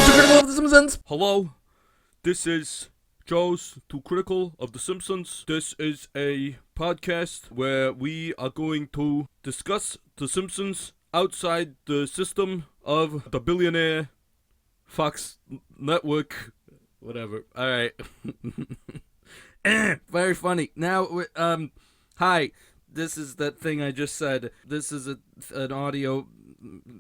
Joe's Too Critical of The Simpsons. Hello, this is Joe's Too Critical of The Simpsons. This is a podcast where we are going to discuss The Simpsons outside the system of the billionaire Fox Network. Whatever. Alright. Very funny. Now, hi. This is that thing I just said. This is an audio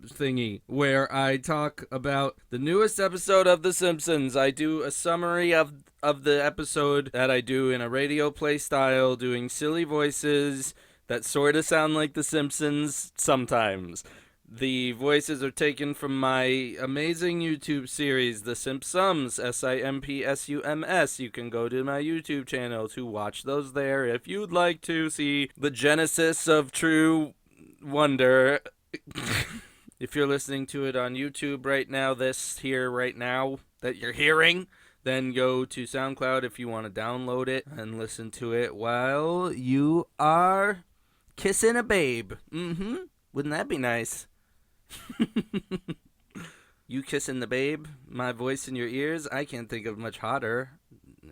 thingy where I talk about the newest episode of The Simpsons. I do a summary of the episode that I do in a radio play style, doing silly voices that sort of sound like The Simpsons sometimes. The voices are taken from my amazing YouTube series, The Simpsons, Simpsums. You can go to my YouTube channel to watch those there if you'd like to see the genesis of true wonder. If you're listening to it on YouTube right now, right now that you're hearing, then go to SoundCloud if you want to download it and listen to it while you are kissing a babe. Wouldn't that be nice? You kissing the babe, my voice in your ears. I can't think of much hotter,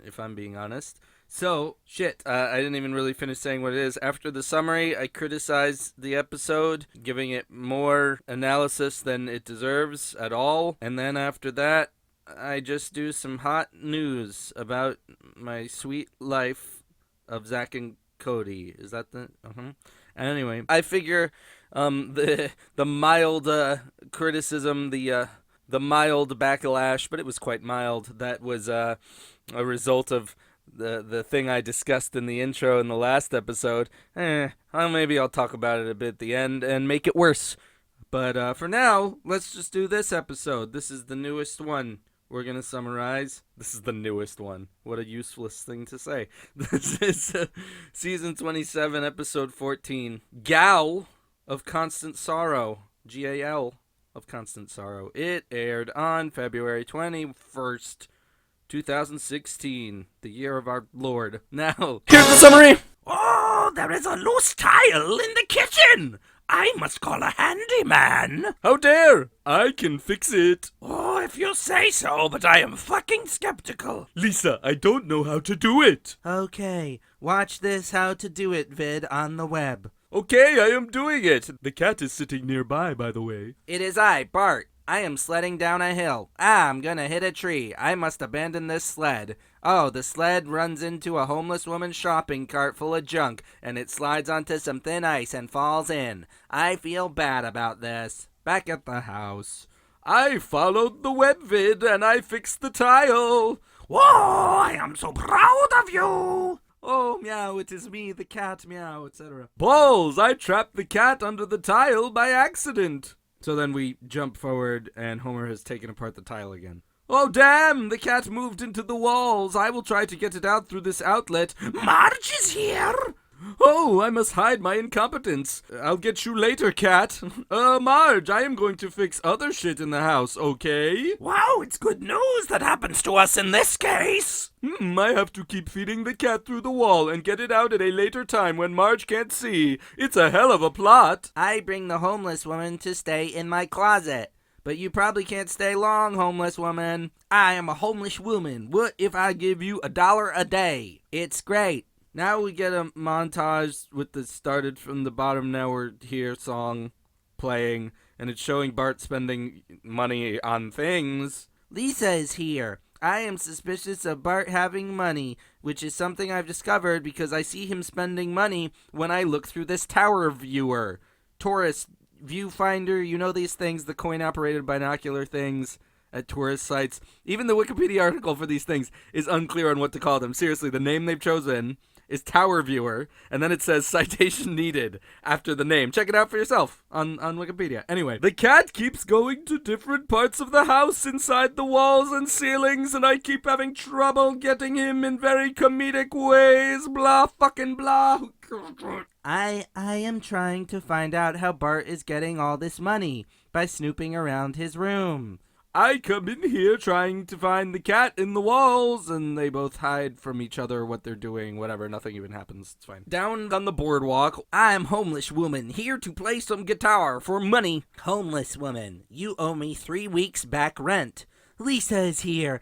if I'm being honest. So, I didn't even really finish saying what it is. After the summary, I criticized the episode, giving it more analysis than it deserves at all. And then after that, I just do some hot news about my sweet life of Zach and Cody. Is that the... Anyway, I figure the mild criticism, the mild backlash, but it was quite mild, that was a result of the thing I discussed in the intro in the last episode. Maybe I'll talk about it a bit at the end and make it worse. But for now, let's just do this episode. This is the newest one. We're going to summarize. This is the newest one. What a useless thing to say. This is Season 27, Episode 14. Gal of Constant Sorrow. G-A-L of Constant Sorrow. It aired on February 21st, 2016. The year of our Lord. Now, here's the summary. Oh, there is a loose tile in the kitchen. I must call a handyman. How dare! I can fix it. Oh, if you say so, but I am fucking skeptical. Lisa, I don't know how to do it. Okay, watch this how to do it vid on the web. Okay, I am doing it. The cat is sitting nearby, by the way. It is I, Bart. I am sledding down a hill. I'm gonna hit a tree. I must abandon this sled. Oh, the sled runs into a homeless woman's shopping cart full of junk, and it slides onto some thin ice and falls in. I feel bad about this. Back at the house. I followed the web vid, and I fixed the tile. Whoa, I am so proud of you. Oh, meow, it is me, the cat, meow, etc. Balls, I trapped the cat under the tile by accident. So then we jump forward, and Homer has taken apart the tile again. Oh, damn! The cat moved into the walls. I will try to get it out through this outlet. Marge is here. Oh, I must hide my incompetence. I'll get you later, cat. Marge, I am going to fix other shit in the house, okay? Wow, it's good news that happens to us in this case. I have to keep feeding the cat through the wall and get it out at a later time when Marge can't see. It's a hell of a plot. I bring the homeless woman to stay in my closet. But you probably can't stay long, homeless woman. I am a homeless woman. What if I give you $1 a day? It's great. Now we get a montage with the started from the bottom, now we're here song playing, and it's showing Bart spending money on things. Lisa is here. I am suspicious of Bart having money, which is something I've discovered because I see him spending money when I look through this tower viewer. Tourist viewfinder, you know these things, the coin-operated binocular things at tourist sites. Even the Wikipedia article for these things is unclear on what to call them. Seriously, the name they've chosen is Tower Viewer, and then it says citation needed after the name. Check it out for yourself on Wikipedia. Anyway, the cat keeps going to different parts of the house inside the walls and ceilings, and I keep having trouble getting him in very comedic ways. Blah fucking blah. I am trying to find out how Bart is getting all this money by snooping around his room. I come in here trying to find the cat in the walls, and they both hide from each other what they're doing, whatever, nothing even happens, it's fine. Down on the boardwalk, I'm homeless woman, here to play some guitar for money. Homeless woman, you owe me 3 weeks back rent. Lisa is here.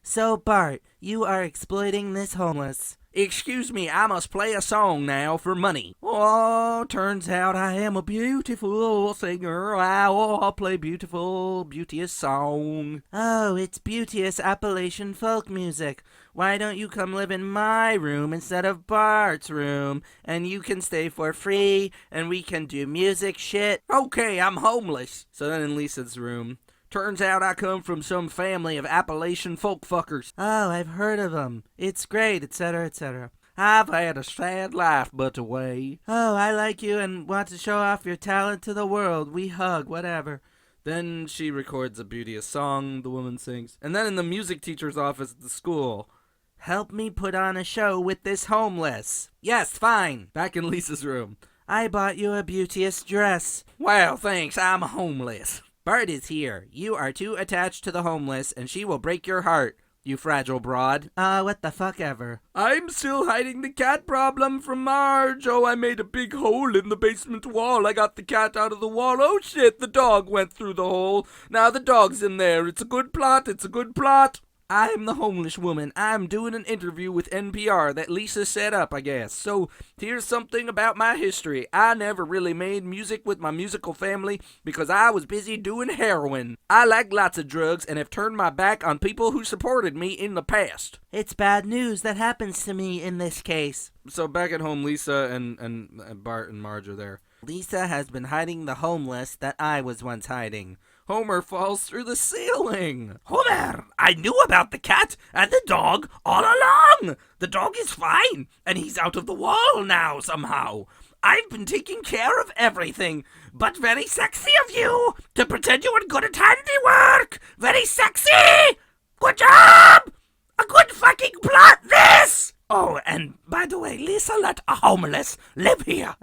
So, Bart, you are exploiting this homeless. Excuse me, I must play a song now for money. Oh, turns out I am a beautiful singer. I'll play beauteous song. Oh, it's beauteous Appalachian folk music. Why don't you come live in my room instead of Bart's room? And you can stay for free, and we can do music shit. Okay, I'm homeless. So then in Lisa's room, turns out I come from some family of Appalachian folk fuckers. Oh, I've heard of them. It's great, etc., etc. I've had a sad life but away. Oh, I like you and want to show off your talent to the world. We hug, whatever. Then she records a beauteous song, the woman sings. And then in the music teacher's office at the school, help me put on a show with this homeless. Yes, fine. Back in Lisa's room. I bought you a beauteous dress. Well, thanks, I'm homeless. Bart is here. You are too attached to the homeless, and she will break your heart, you fragile broad. What the fuck ever. I'm still hiding the cat problem from Marge. Oh, I made a big hole in the basement wall. I got the cat out of the wall. Oh, shit, the dog went through the hole. Now the dog's in there. It's a good plot. I'm the homeless woman. I'm doing an interview with NPR that Lisa set up, I guess. So, here's something about my history. I never really made music with my musical family because I was busy doing heroin. I like lots of drugs and have turned my back on people who supported me in the past. It's bad news that happens to me in this case. So back at home, Lisa and Bart and Marge are there. Lisa has been hiding the homeless that I was once hiding. Homer falls through the ceiling. Homer, I knew about the cat and the dog all along. The dog is fine, and he's out of the wall now somehow. I've been taking care of everything, but very sexy of you to pretend you were good at handiwork. Very sexy. Good job. A good fucking plot, this. Oh, and by the way, Lisa let a homeless live here.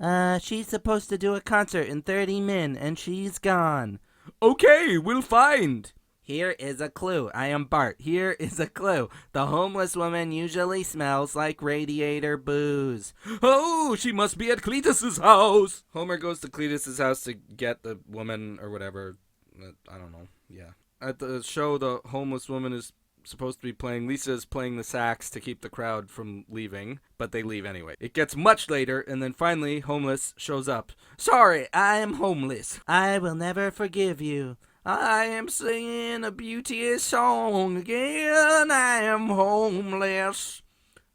She's supposed to do a concert in 30 min, and she's gone. Okay, we'll find. Here is a clue. I am Bart. Here is a clue. The homeless woman usually smells like radiator booze. Oh, she must be at Cletus's house. Homer goes to Cletus's house to get the woman or whatever. I don't know. Yeah. At the show, the homeless woman is supposed to be playing. Lisa is playing the sax to keep the crowd from leaving, but they leave anyway. It gets much later, and then finally, homeless shows up. Sorry, I am homeless. I will never forgive you. I am singing a beauteous song again. I am homeless.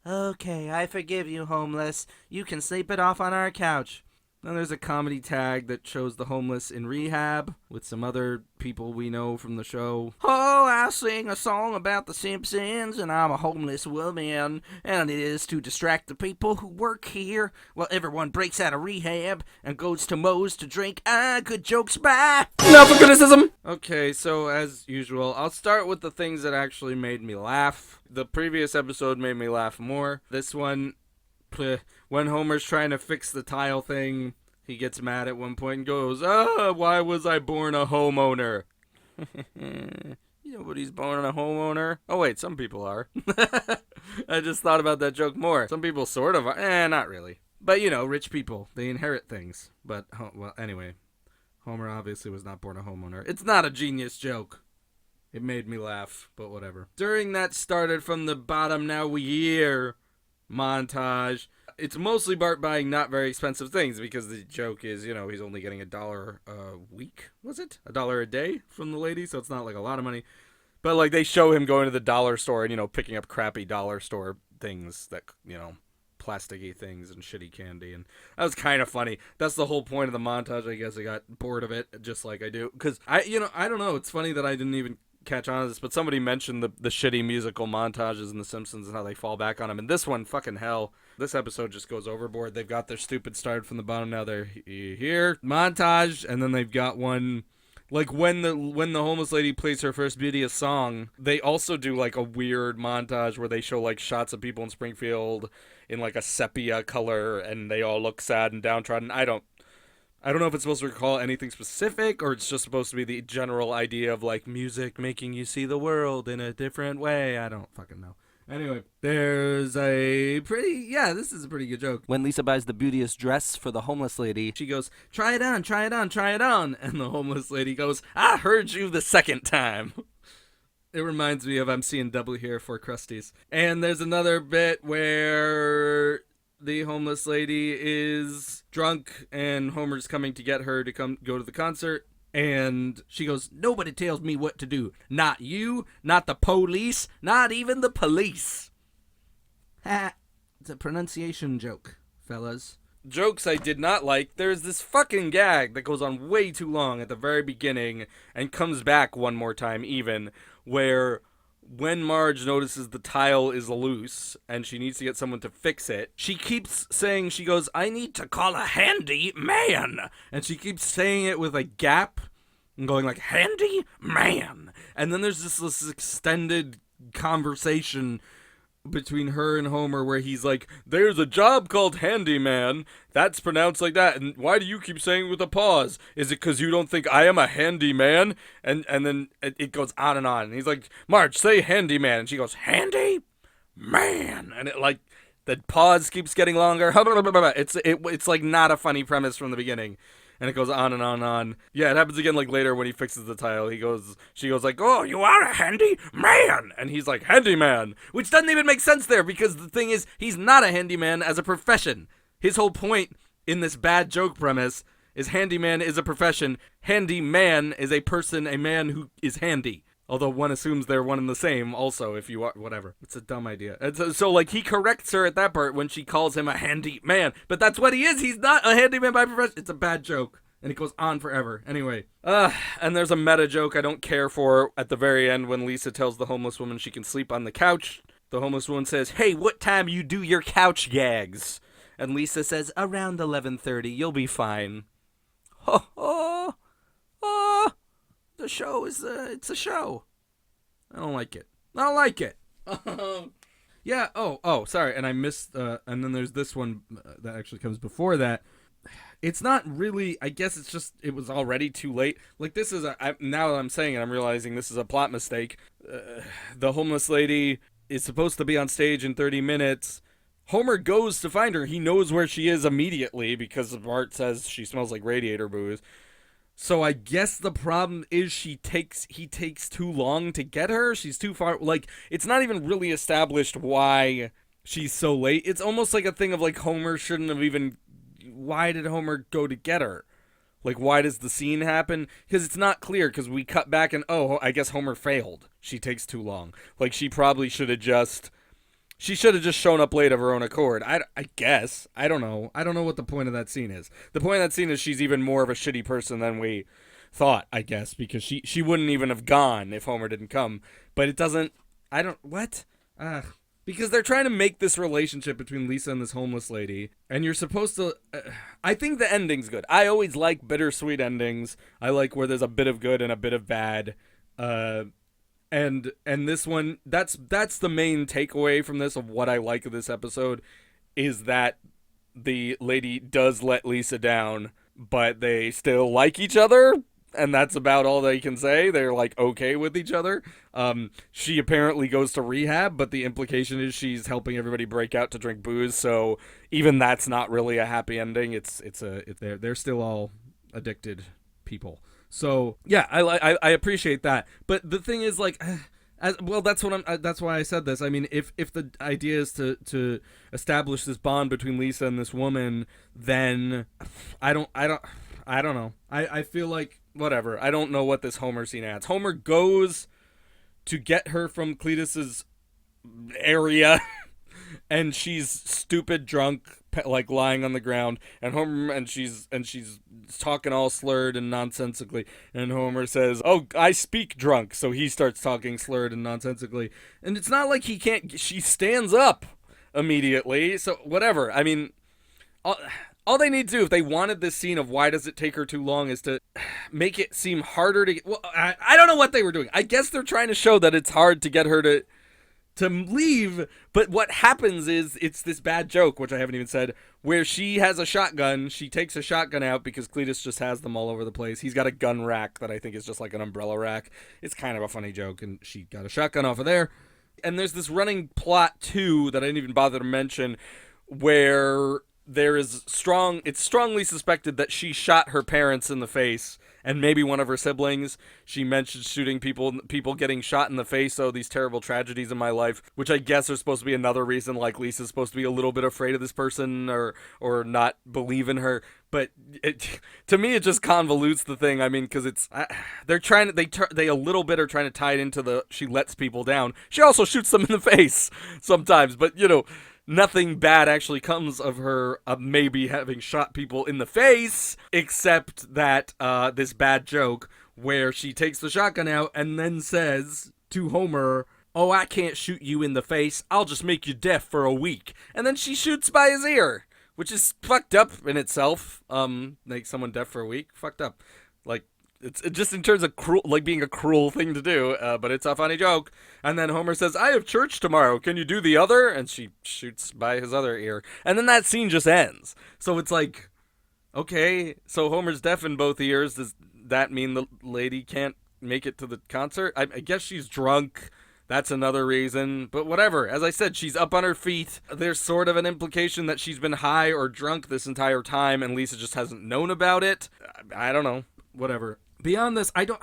Okay, I forgive you, homeless. You can sleep it off on our couch. Then there's a comedy tag that shows the homeless in rehab with some other people we know from the show. Oh, I sing a song about the Simpsons, and I'm a homeless woman, and it is to distract the people who work here while everyone breaks out of rehab and goes to Moe's to drink. Good jokes, bye! Now for criticism! Okay, so as usual, I'll start with the things that actually made me laugh. The previous episode made me laugh more. This one, when Homer's trying to fix the tile thing, he gets mad at one point and goes, why was I born a homeowner? Nobody's born a homeowner. Oh wait, some people are. I just thought about that joke more. Some people sort of are. Not really. But you know, rich people, they inherit things. But, well, anyway, Homer obviously was not born a homeowner. It's not a genius joke. It made me laugh, but whatever. During that started from the bottom, now we hear montage. It's mostly Bart buying not very expensive things because the joke is, you know, he's only getting $1 a week, was it? $1 a day from the lady, so it's not like a lot of money. But like they show him going to the dollar store and, you know, picking up crappy dollar store things that, you know, plasticky things and shitty candy, and that was kind of funny. That's the whole point of the montage. I guess I got bored of it, just like I do, because I don't know, it's funny that I didn't even catch on to this, but somebody mentioned the shitty musical montages in The Simpsons and how they fall back on them. And this one, fucking hell, this episode just goes overboard. They've got their stupid start from the bottom, now they're here, montage, and then they've got one, like when the homeless lady plays her first beauteous song, they also do like a weird montage where they show like shots of people in Springfield in like a sepia color, and they all look sad and downtrodden. I don't know if it's supposed to recall anything specific, or it's just supposed to be the general idea of, like, music making you see the world in a different way. I don't fucking know. Anyway, there's a this is a pretty good joke. When Lisa buys the beauteous dress for the homeless lady, she goes, try it on, try it on, try it on. And the homeless lady goes, I heard you the second time. It reminds me of I'm seeing double here for Krusties. And there's another bit where the homeless lady is drunk and Homer's coming to get her to go to the concert. And she goes, nobody tells me what to do. Not you, not the police, not even the police. Ha! It's a pronunciation joke, fellas. Jokes I did not like. There's this fucking gag that goes on way too long at the very beginning and comes back one more time even, where when Marge notices the tile is loose and she needs to get someone to fix it, she keeps saying, she goes, I need to call a handy man. And she keeps saying it with a gap and going like, handy man. And then there's this extended conversation between her and Homer where he's like, there's a job called handyman. That's pronounced like that. And why do you keep saying it with a pause? Is it because you don't think I am a handyman? And then it goes on. And he's like, Marge, say handyman. And she goes, handy man. And it like, the pause keeps getting longer. It's like not a funny premise from the beginning. And it goes on and on and on. Yeah, it happens again like later when he fixes the tile. She goes like, oh, you are a handy man. And he's like, handyman. Which doesn't even make sense there because the thing is, he's not a handyman as a profession. His whole point in this bad joke premise is handyman is a profession. Handyman is a person, a man who is handy. Although one assumes they're one and the same also if you are, whatever. It's a dumb idea. And so like, he corrects her at that part when she calls him a handy man. But that's what he is. He's not a handyman by profession. It's a bad joke. And it goes on forever. Anyway. And there's a meta joke I don't care for at the very end when Lisa tells the homeless woman she can sleep on the couch. The homeless woman says, hey, what time you do your couch gags? And Lisa says, around 11:30. You'll be fine. Ho ho. The show is, it's a show. I don't like it. Yeah, sorry, and I missed, and then there's this one that actually comes before that. It's not really, I guess it's just, it was already too late. Like, this is, now that I'm saying it, I'm realizing this is a plot mistake. The homeless lady is supposed to be on stage in 30 minutes. Homer goes to find her. He knows where she is immediately because Bart says she smells like radiator booze. So I guess the problem is he takes too long to get her. She's too far. Like, it's not even really established why she's so late. It's almost like a thing of like Homer shouldn't have even. Why did Homer go to get her? Like, why does the scene happen? Because it's not clear. Because we cut back and I guess Homer failed. She takes too long. Like, she probably should have just. She should have just shown up late of her own accord. I guess. I don't know. I don't know what the point of that scene is. The point of that scene is she's even more of a shitty person than we thought, I guess, because she wouldn't even have gone if Homer didn't come. But it doesn't. What? Because they're trying to make this relationship between Lisa and this homeless lady, and you're supposed to. I think the ending's good. I always like bittersweet endings. I like where there's a bit of good and a bit of bad. And this one, that's the main takeaway from this of what I like of this episode, is that the lady does let Lisa down, but they still like each other, and that's about all they can say. They're like okay with each other. She apparently goes to rehab, but the implication is she's helping everybody break out to drink booze. So even that's not really a happy ending. They're still all addicted people. So yeah, I appreciate that, but the thing is, like, that's why I said this. I mean, if the idea is to establish this bond between Lisa and this woman, then I don't know. I feel like whatever. I don't know what this Homer scene adds. Homer goes to get her from Cletus's area, and she's stupid drunk, like lying on the ground, and she's talking all slurred and nonsensically, and Homer says, "Oh, I speak drunk," so he starts talking slurred and nonsensically, and it's not like he can't. She stands up immediately, so whatever. I mean, all they need to do if they wanted this scene of why does it take her too long is to make it seem harder to get. Well, I don't know what they were doing. I guess they're trying to show that it's hard to get her to leave, but what happens is it's this bad joke, which I haven't even said, where she has a shotgun. She takes a shotgun out because Cletus just has them all over the place. He's got a gun rack that I think is just like an umbrella rack. It's kind of a funny joke, and she got a shotgun off of there. And there's this running plot, too, that I didn't even bother to mention, where it's strongly suspected that she shot her parents in the face, and maybe one of her siblings. She mentioned shooting people getting shot in the face, so these terrible tragedies in my life, which I guess are supposed to be another reason, like Lisa's supposed to be a little bit afraid of this person or not believe in her. But to me, it just convolutes the thing. I mean, because they a little bit are trying to tie it into she lets people down. She also shoots them in the face sometimes, but nothing bad actually comes of her maybe having shot people in the face, except that this bad joke where she takes the shotgun out and then says to Homer, "Oh, I can't shoot you in the face. I'll just make you deaf for a week." And then she shoots by his ear, which is fucked up in itself. Make someone deaf for a week? Fucked up. Like, it's just in terms of being a cruel thing to do, but it's a funny joke. And then Homer says, "I have church tomorrow. Can you do the other?" And she shoots by his other ear. And then that scene just ends. So it's like, okay, so Homer's deaf in both ears. Does that mean the lady can't make it to the concert? I guess she's drunk. That's another reason. But whatever. As I said, she's up on her feet. There's sort of an implication that she's been high or drunk this entire time, and Lisa just hasn't known about it. I don't know. Whatever. Beyond this, I don't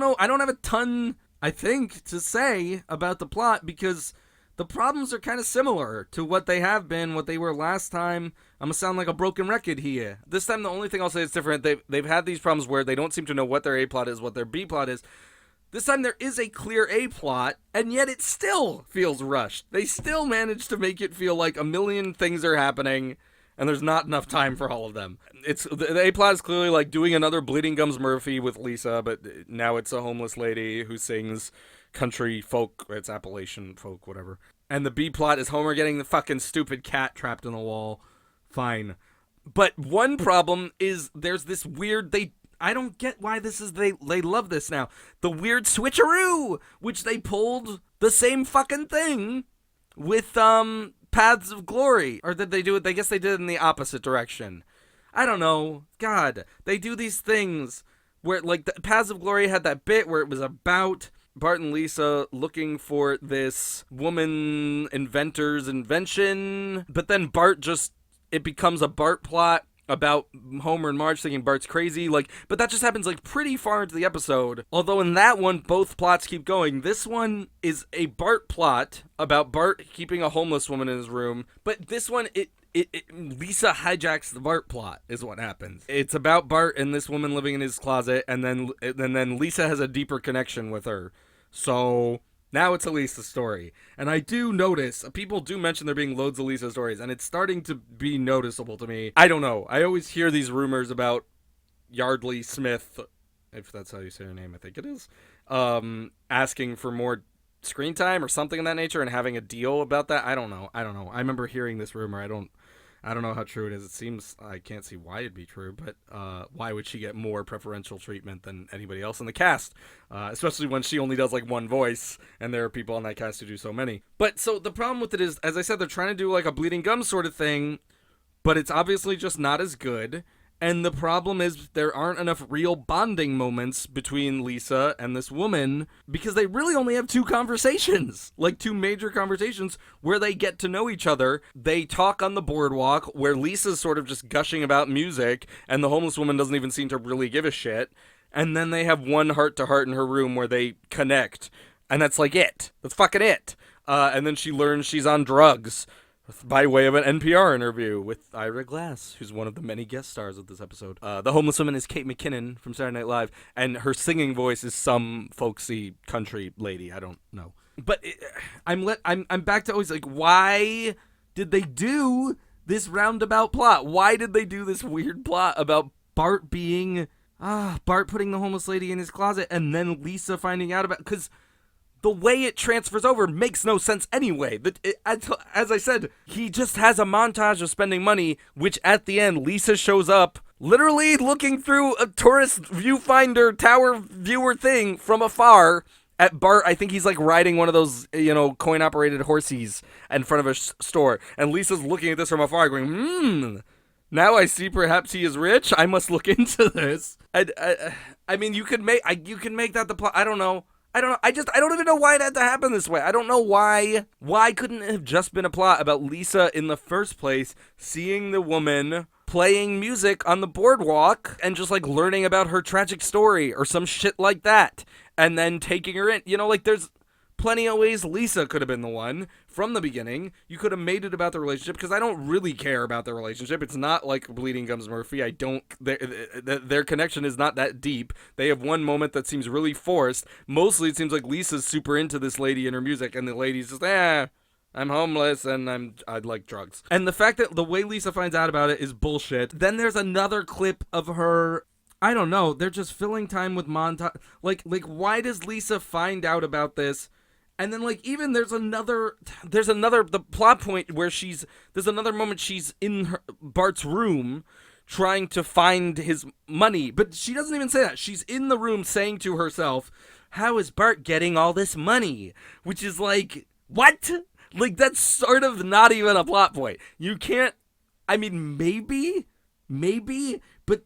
know. I don't have a ton, I think, to say about the plot, because the problems are kind of similar to what they have been, what they were last time. I'm gonna sound like a broken record here. This time, the only thing I'll say is different. They've had these problems where they don't seem to know what their A plot is, what their B plot is. This time there is a clear A plot, and yet it still feels rushed. They still manage to make it feel like a million things are happening, and there's not enough time for all of them. The A plot is clearly like doing another Bleeding Gums Murphy with Lisa, but now it's a homeless lady who sings country folk. It's Appalachian folk, whatever. And the B plot is Homer getting the fucking stupid cat trapped in the wall. Fine. But one problem is there's this weird, I don't get why this is, they love this now. The weird switcheroo, which they pulled the same fucking thing with, Paths of Glory. Or did they do it? I guess they did it in the opposite direction. I don't know. God, they do these things where, like, the Paths of Glory had that bit where it was about Bart and Lisa looking for this woman inventor's invention, but then it becomes a Bart plot about Homer and Marge thinking Bart's crazy, but that just happens, pretty far into the episode. Although in that one, both plots keep going. This one is a Bart plot about Bart keeping a homeless woman in his room, but this one, Lisa hijacks the Bart plot, is what happens. It's about Bart and this woman living in his closet, and then Lisa has a deeper connection with her. So now it's a Lisa story. And I do notice, people do mention there being loads of Lisa stories, and it's starting to be noticeable to me. I don't know. I always hear these rumors about Yardley Smith, if that's how you say her name, I think it is, asking for more screen time or something of that nature and having a deal about that. I don't know. I remember hearing this rumor. I don't know how true it is. It seems, I can't see why it'd be true, but why would she get more preferential treatment than anybody else in the cast? Especially when she only does one voice, and there are people on that cast who do so many. But so the problem with it is, as I said, they're trying to do a Bleeding Gums sort of thing, but it's obviously just not as good. And the problem is there aren't enough real bonding moments between Lisa and this woman, because they really only have two conversations, two major conversations where they get to know each other. They talk on the boardwalk where Lisa's sort of just gushing about music and the homeless woman doesn't even seem to really give a shit. And then they have one heart-to-heart in her room where they connect. And that's it. That's fucking it. And then she learns she's on drugs by way of an NPR interview with Ira Glass, who's one of the many guest stars of this episode. The homeless woman is Kate McKinnon from Saturday Night Live, and her singing voice is some folksy country lady. I don't know. But I'm back to always why did they do this roundabout plot? Why did they do this weird plot about Bart putting the homeless lady in his closet and then Lisa finding out about, because the way it transfers over makes no sense anyway. As I said, he just has a montage of spending money, which at the end, Lisa shows up literally looking through a tourist viewfinder tower viewer thing from afar at Bart. I think he's riding one of those, coin-operated horsies in front of a store. And Lisa's looking at this from afar going, now I see perhaps he is rich. I must look into this. I mean, you can make that the plot. I don't know. I don't know. I don't even know why it had to happen this way. I don't know why. Why couldn't it have just been a plot about Lisa in the first place seeing the woman playing music on the boardwalk and just like learning about her tragic story or some shit like that, and then taking her in? You know, like there's plenty of ways Lisa could have been the one from the beginning. You could have made it about the relationship, because I don't really care about their relationship. It's not like Bleeding Gums Murphy. I don't. Their connection is not that deep. They have one moment that seems really forced. Mostly, it seems like Lisa's super into this lady and her music, and the lady's just I'm homeless and I'd like drugs. And the fact that the way Lisa finds out about it is bullshit. Then there's another clip of her. I don't know. They're just filling time with montage. Like why does Lisa find out about this? And then, like, even there's another, the plot point where there's another moment she's in Bart's room trying to find his money, but she doesn't even say that. She's in the room saying to herself, how is Bart getting all this money? Which is like, what? Like, that's sort of not even a plot point. You can't, I mean, maybe, but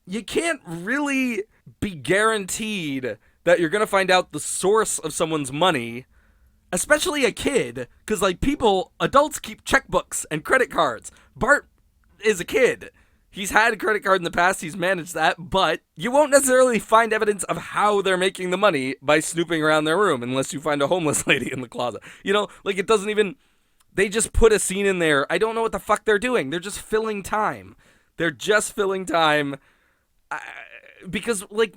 you can't really be guaranteed that you're going to find out the source of someone's money, especially a kid, because, like, adults keep checkbooks and credit cards. Bart is a kid. He's had a credit card in the past, he's managed that, but you won't necessarily find evidence of how they're making the money by snooping around their room, unless you find a homeless lady in the closet. You know, like, it doesn't even, they just put a scene in there. I don't know what the fuck they're doing. They're just filling time. Because, like,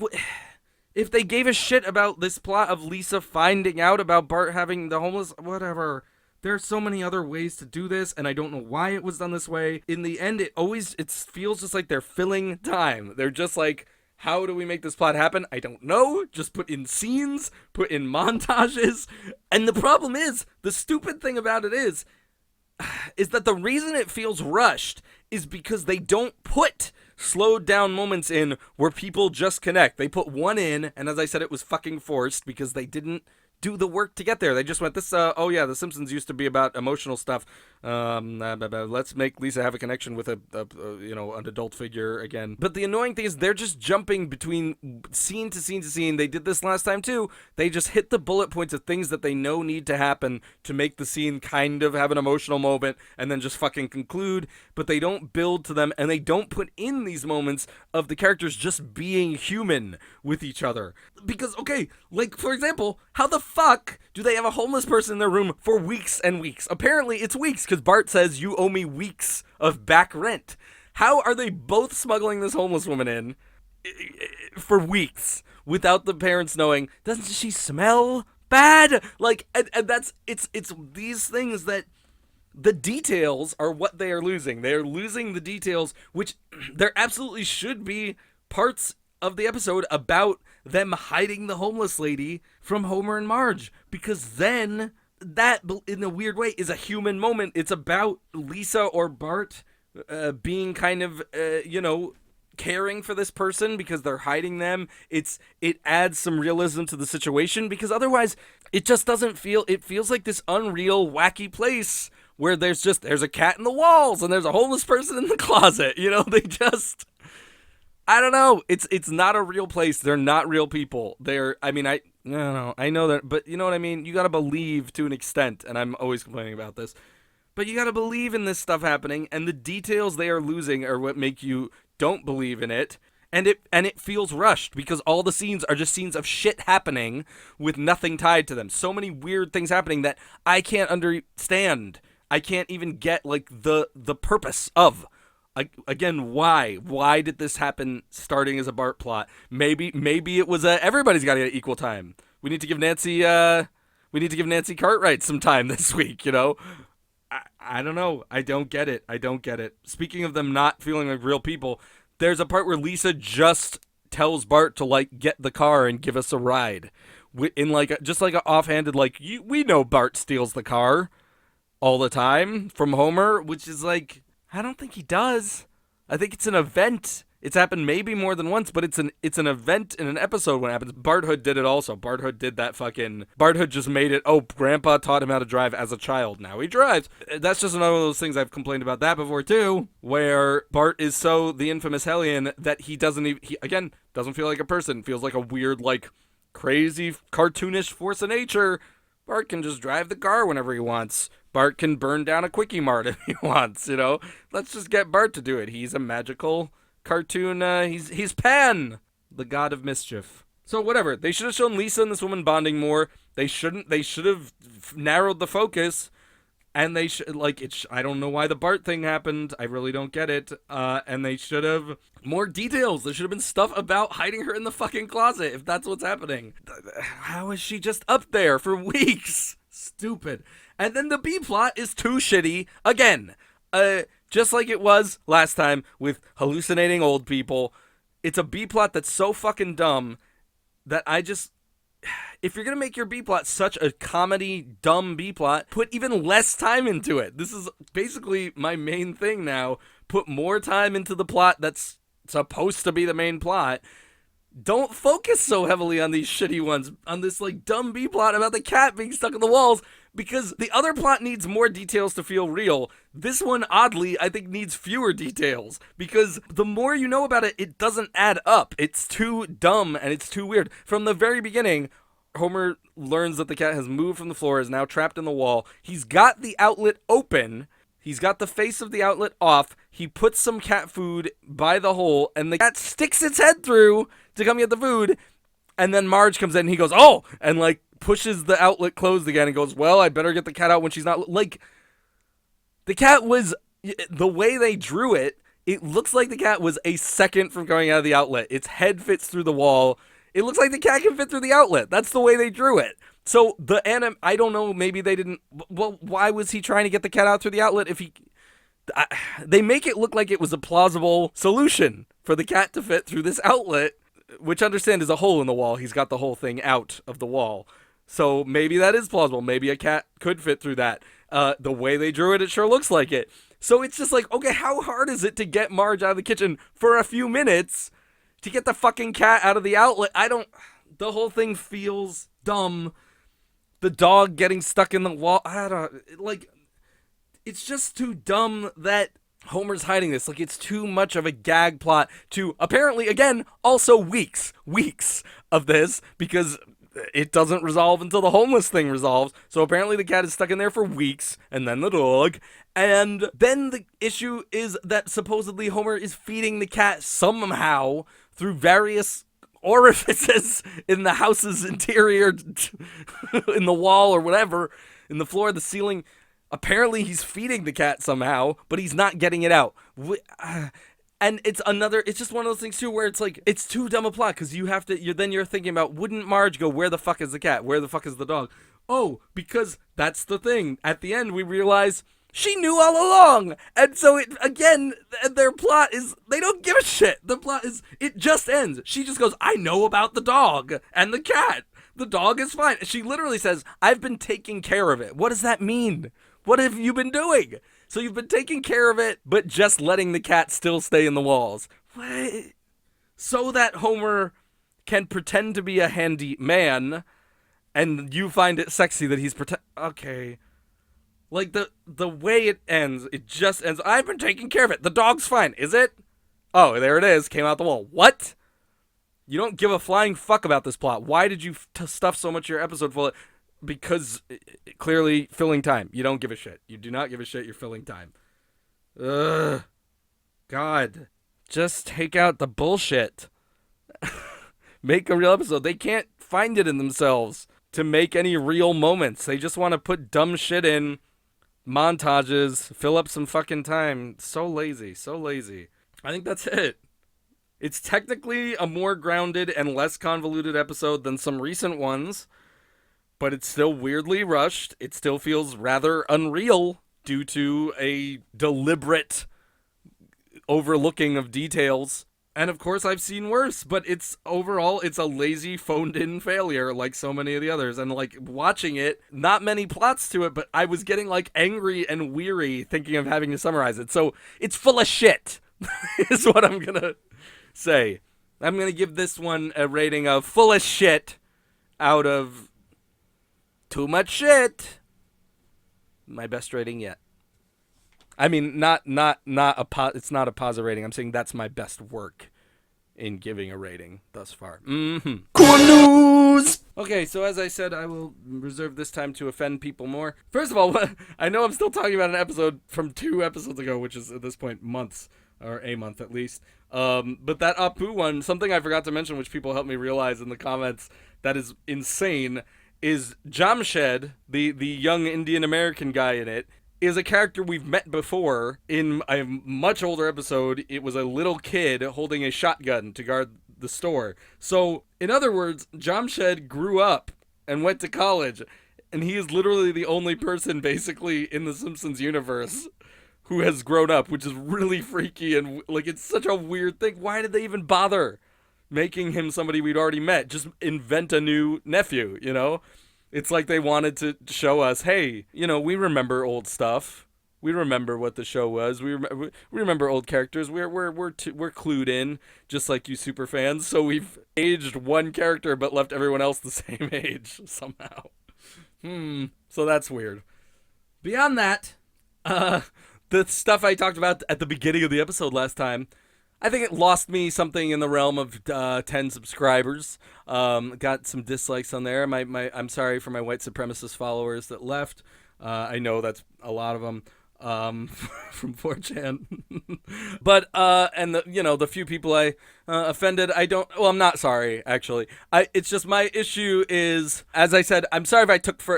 if they gave a shit about this plot of Lisa finding out about Bart having the homeless, whatever. There are so many other ways to do this, and I don't know why it was done this way. In the end, it feels just like they're filling time. They're just like, how do we make this plot happen? I don't know. Just put in scenes, put in montages. And the problem is, the stupid thing about it is that the reason it feels rushed is because they don't put slowed down moments in where people just connect. They put one in, and as I said, it was fucking forced because they didn't do the work to get there. They just went, The Simpsons used to be about emotional stuff. Let's make Lisa have a connection with an adult figure again. But the annoying thing is they're just jumping between scene to scene to scene. They did this last time too. They just hit the bullet points of things that they know need to happen to make the scene kind of have an emotional moment and then just fucking conclude. But they don't build to them, and they don't put in these moments of the characters just being human with each other. Because, okay, like, for example, how the fuck do they have a homeless person in their room for weeks and weeks? Apparently it's weeks, because Bart says, you owe me weeks of back rent. How are they both smuggling this homeless woman in for weeks without the parents knowing? Doesn't she smell bad? Like, and that's, it's these things that the details are what they are losing. They are losing the details, which there absolutely should be parts of the episode about them hiding the homeless lady from Homer and Marge, because then that, in a weird way, is a human moment. It's about Lisa or Bart being kind of, caring for this person because they're hiding them. It adds some realism to the situation, because otherwise it just doesn't feel, it feels like this unreal, wacky place where there's a cat in the walls and there's a homeless person in the closet. You know, they just, I don't know. It's not a real place. They're not real people. I know that, but you know what I mean? You gotta believe to an extent, and I'm always complaining about this, but you gotta believe in this stuff happening, and the details they are losing are what make you don't believe in it, and it feels rushed, because all the scenes are just scenes of shit happening with nothing tied to them. So many weird things happening that I can't understand. I can't even get, like, the purpose of. Again, why? Why did this happen starting as a Bart plot? Maybe it was everybody's got to get equal time. We need to give Nancy Cartwright some time this week, you know? I don't know. I don't get it. Speaking of them not feeling like real people, there's a part where Lisa just tells Bart to, like, get the car and give us a ride. In, like, just like an offhanded, like, we know Bart steals the car all the time from Homer, which is like, I don't think he does. I think it's an event. It's happened maybe more than once, but it's an event in an episode when it happens. Bart Hood did it also. Bart Hood just made it, Grandpa taught him how to drive as a child. Now he drives. That's just another of those things. I've complained about that before too, where Bart is so the infamous hellion that he doesn't feel like a person. Feels like a weird, like, crazy cartoonish force of nature, Bart can just drive the car whenever he wants. Bart can burn down a Quickie Mart if he wants, you know? Let's just get Bart to do it. He's a magical cartoon, he's Pan, the god of mischief. So whatever, they should have shown Lisa and this woman bonding more. They should have narrowed the focus. And they should, I don't know why the Bart thing happened. I really don't get it. And they should have more details. There should have been stuff about hiding her in the fucking closet, if that's what's happening. How is she just up there for weeks? Stupid. And then the B plot is too shitty again. Just like it was last time with hallucinating old people. It's a B plot that's so fucking dumb that if you're going to make your B-plot such a comedy, dumb B-plot, put even less time into it. This is basically my main thing now. Put more time into the plot that's supposed to be the main plot. Don't focus so heavily on these shitty ones, on this, dumb B-plot about the cat being stuck in the walls, because the other plot needs more details to feel real. This one, oddly, I think needs fewer details, because the more you know about it, it doesn't add up. It's too dumb, and it's too weird. From the very beginning, Homer learns that the cat has moved from the floor, is now trapped in the wall. He's got the outlet open. He's got the face of the outlet off. He puts some cat food by the hole, and the cat sticks its head through to come get the food. And then Marge comes in, and he goes, oh! And, pushes the outlet closed again and goes, well, I better get the cat out when she's not... the cat was... The way they drew it, it looks like the cat was a second from going out of the outlet. Its head fits through the wall. It looks like the cat can fit through the outlet. That's the way they drew it. So I don't know, maybe they didn't... Well, why was he trying to get the cat out through the outlet if he... They make it look like it was a plausible solution for the cat to fit through this outlet, which understand is a hole in the wall. He's got the whole thing out of the wall. So maybe that is plausible. Maybe a cat could fit through that. The way they drew it, it sure looks like it. So it's just okay, how hard is it to get Marge out of the kitchen for a few minutes to get the fucking cat out of the outlet? The whole thing feels dumb. The dog getting stuck in the wall, it's just too dumb that Homer's hiding this. It's too much of a gag plot to, apparently, again, also weeks of this, because it doesn't resolve until the homeless thing resolves. So apparently the cat is stuck in there for weeks, and then the dog. And then the issue is that supposedly Homer is feeding the cat somehow through various orifices in the house's interior, in the wall or whatever, in the floor, the ceiling. Apparently he's feeding the cat somehow, but he's not getting it out. And it's just one of those things too where it's it's too dumb a plot, because you're thinking about, wouldn't Marge go, where the fuck is the cat? Where the fuck is the dog? Oh, because that's the thing. At the end, we realize she knew all along. And so their plot is, they don't give a shit. The plot is, it just ends. She just goes, I know about the dog and the cat. The dog is fine. She literally says, I've been taking care of it. What does that mean? What have you been doing? So you've been taking care of it, but just letting the cat still stay in the walls. What? So that Homer can pretend to be a handy man, and you find it sexy that he's okay. The way it ends, it just ends. I've been taking care of it. The dog's fine. Is it? Oh, there it is. Came out the wall. What? You don't give a flying fuck about this plot. Why did you stuff so much of your episode full of... Because clearly filling time. You don't give a shit. You do not give a shit. You're filling time. Ugh. God. Just take out the bullshit. Make a real episode. They can't find it in themselves to make any real moments. They just want to put dumb shit in, montages, fill up some fucking time. So lazy. So lazy. I think that's it. It's technically a more grounded and less convoluted episode than some recent ones, but it's still weirdly rushed. It still feels rather unreal due to a deliberate overlooking of details. And of course I've seen worse, but overall it's a lazy phoned-in failure like so many of the others. And watching it, not many plots to it, but I was getting angry and weary thinking of having to summarize it. So it's full of shit is what I'm gonna say. I'm gonna give this one a rating of full of shit out of too much shit. My best rating yet. I mean, it's not a positive rating. I'm saying that's my best work in giving a rating thus far. Mm-hmm. News. Okay, so as I said, I will reserve this time to offend people more. First of all, I know I'm still talking about an episode from 2 episodes ago, which is at this point months, or a month at least. But that Apu one, something I forgot to mention, which people helped me realize in the comments, that is insane, is Jamshed, the young Indian American guy in it, is a character we've met before in a much older episode. It was a little kid holding a shotgun to guard the store. So, in other words, Jamshed grew up and went to college, and he is literally the only person basically in the Simpsons universe who has grown up, which is really freaky, and like, it's such a weird thing. Why did they even bother making him somebody we'd already met? Just invent a new nephew, you know? It's like they wanted to show us, hey, you know, we remember old stuff. We remember what the show was. We remember old characters. We're clued in, just like you super fans. So we've aged one character but left everyone else the same age somehow. So that's weird. Beyond that, the stuff I talked about at the beginning of the episode last time, I think it lost me something in the realm of 10 subscribers. Got some dislikes on there. I'm sorry for my white supremacist followers that left. I know that's a lot of them. From 4chan. But and the few people I offended, I'm not sorry, actually. It's just my issue is, as I said, I'm sorry if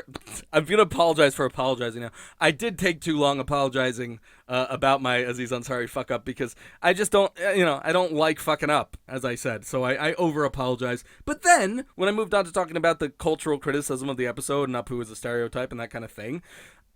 I'm gonna apologize for apologizing now. I did take too long apologizing about my Aziz Ansari fuck up, because I just don't, I don't like fucking up, as I said, so I over apologize. But then when I moved on to talking about the cultural criticism of the episode and Apu is a stereotype and that kind of thing,